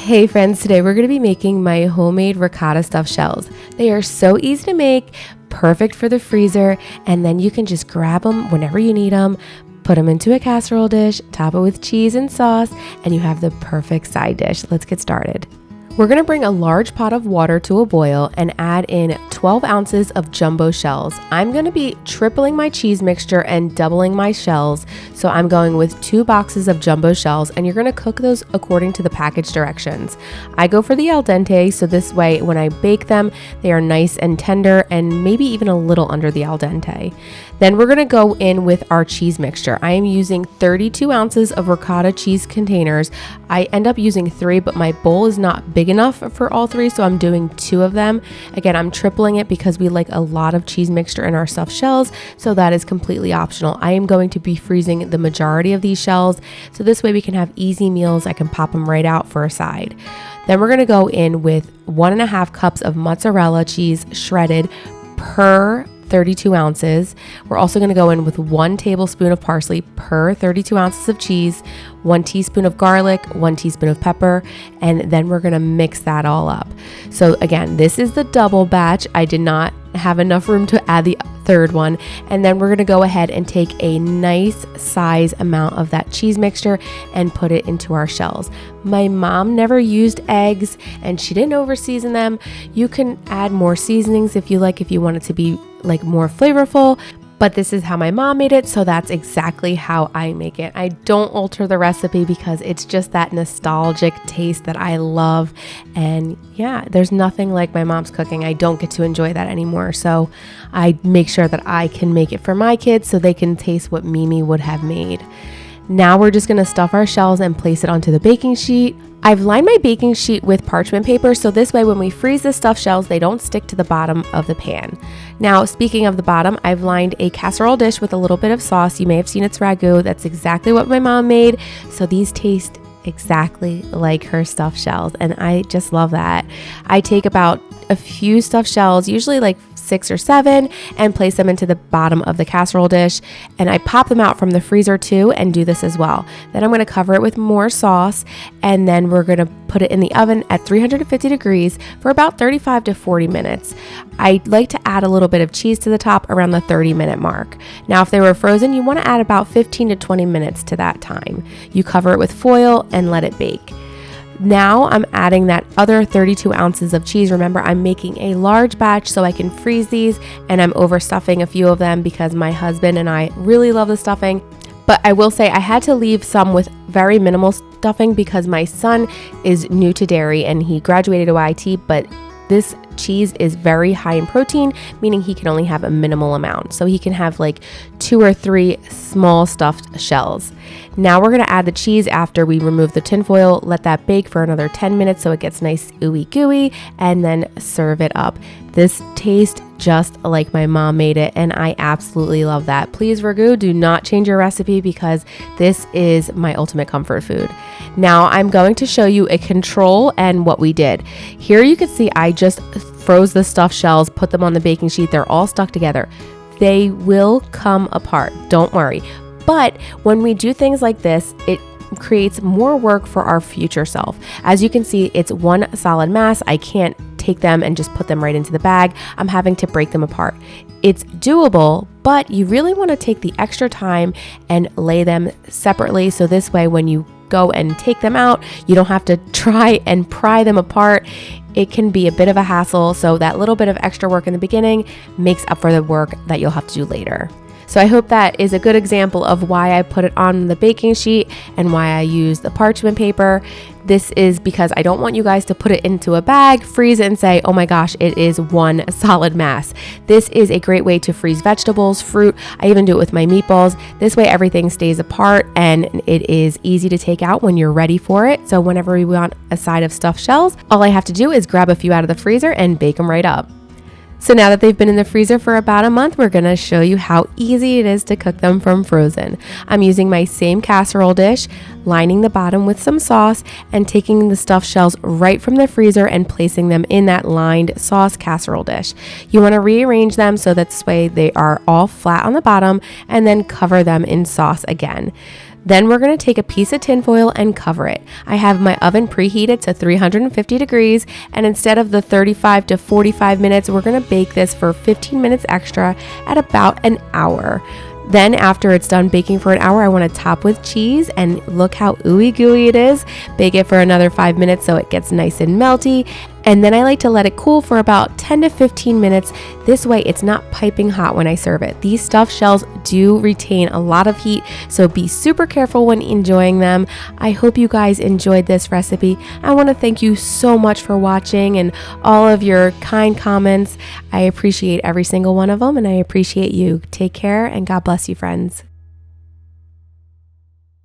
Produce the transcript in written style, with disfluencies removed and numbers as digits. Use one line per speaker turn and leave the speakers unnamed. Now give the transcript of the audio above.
Hey friends, today we're going to be making my homemade ricotta stuffed shells. They are so easy to make, perfect for the freezer, and then you can just grab them whenever you need them, put them into a casserole dish, top it with cheese and sauce, and you have the perfect side dish. Let's get started. We're going to bring a large pot of water to a boil and add in 12 ounces of jumbo shells. I'm going to be tripling my cheese mixture and doubling my shells. So I'm going with 2 boxes of jumbo shells, and you're going to cook those according to the package directions. I go for the al dente, so this way when I bake them, they are nice and tender and maybe even a little under the al dente. Then we're going to go in with our cheese mixture. I am using 32 ounces of ricotta cheese containers. I end up using 3, but my bowl is not big enough for all 3, so I'm doing 2 of them. Again, I'm tripling it because we like a lot of cheese mixture in our stuffed shells, so that is completely optional. I am going to be freezing the majority of these shells, so this way we can have easy meals. I can pop them right out for a side. Then we're going to go in with 1.5 cups of mozzarella cheese shredded per 32 ounces. We're also going to go in with 1 tablespoon of parsley per 32 ounces of cheese, 1 teaspoon of garlic, 1 teaspoon of pepper, and then we're going to mix that all up. So again, this is the double batch. I did not have enough room to add the third one. And then we're going to go ahead and take a nice size amount of that cheese mixture and put it into our shells. My mom never used eggs and she didn't over season them. You can add more seasonings if you like, if you want it to be like more flavorful. But this is how my mom made it, so that's exactly how I make it. I don't alter the recipe because it's just that nostalgic taste that I love. And yeah, there's nothing like my mom's cooking. I don't get to enjoy that anymore. So I make sure that I can make it for my kids so they can taste what Mimi would have made. Now we're just gonna stuff our shells and place it onto the baking sheet. I've lined my baking sheet with parchment paper, so this way when we freeze the stuffed shells, they don't stick to the bottom of the pan. Now, speaking of the bottom, I've lined a casserole dish with a little bit of sauce. You may have seen its ragu. That's exactly what my mom made. So these taste exactly like her stuffed shells, and I just love that. I take about a few stuffed shells, usually like 6 or 7, and place them into the bottom of the casserole dish, and I pop them out from the freezer too and do this as well. Then I'm going to cover it with more sauce, and then we're going to put it in the oven at 350 degrees for about 35 to 40 minutes. I like to add a little bit of cheese to the top around the 30-minute mark. Now, if they were frozen, you want to add about 15 to 20 minutes to that time. You cover it with foil and let it bake. Now I'm adding that other 32 ounces of cheese. Remember, I'm making a large batch so I can freeze these, and I'm overstuffing a few of them because my husband and I really love the stuffing. But I will say I had to leave some with very minimal stuffing because my son is new to dairy and he graduated OIT, but this cheese is very high in protein, meaning he can only have a minimal amount. So he can have like 2 or 3 small stuffed shells. Now we're going to add the cheese after we remove the tin foil, let that bake for another 10 minutes so it gets nice ooey gooey, and then serve it up. This tastes just like my mom made it, and I absolutely love that. Please, ragu, do not change your recipe because this is my ultimate comfort food. Now I'm going to show you a control and what we did. Here you can see I just froze the stuffed shells, put them on the baking sheet. They're all stuck together. They will come apart, don't worry. But when we do things like this, it creates more work for our future self. As you can see, it's one solid mass. I can't take them and just put them right into the bag. I'm having to break them apart. It's doable, but you really want to take the extra time and lay them separately. So this way, when you go and take them out, you don't have to try and pry them apart. It can be a bit of a hassle. So that little bit of extra work in the beginning makes up for the work that you'll have to do later. So I hope that is a good example of why I put it on the baking sheet and why I use the parchment paper. This is because I don't want you guys to put it into a bag, freeze it, and say, oh my gosh, it is one solid mass. This is a great way to freeze vegetables, fruit. I even do it with my meatballs. This way everything stays apart and it is easy to take out when you're ready for it. So whenever we want a side of stuffed shells, all I have to do is grab a few out of the freezer and bake them right up. So now that they've been in the freezer for about a month, we're going to show you how easy it is to cook them from frozen. I'm using my same casserole dish, lining the bottom with some sauce, and taking the stuffed shells right from the freezer and placing them in that lined sauce casserole dish. You want to rearrange them so that this way they are all flat on the bottom, and then cover them in sauce again. Then we're going to take a piece of tin foil and cover it. I have my oven preheated to 350 degrees, and instead of the 35 to 45 minutes, we're going to bake this for 15 minutes extra at about an hour. Then after it's done baking for an hour, I want to top with cheese, and look how ooey gooey it is. Bake it for another 5 minutes so it gets nice and melty. And then I like to let it cool for about 10 to 15 minutes. This way it's not piping hot when I serve it. These stuffed shells do retain a lot of heat, so be super careful when enjoying them. I hope you guys enjoyed this recipe. I want to thank you so much for watching and all of your kind comments. I appreciate every single one of them, and I appreciate you. Take care, and God bless you, friends.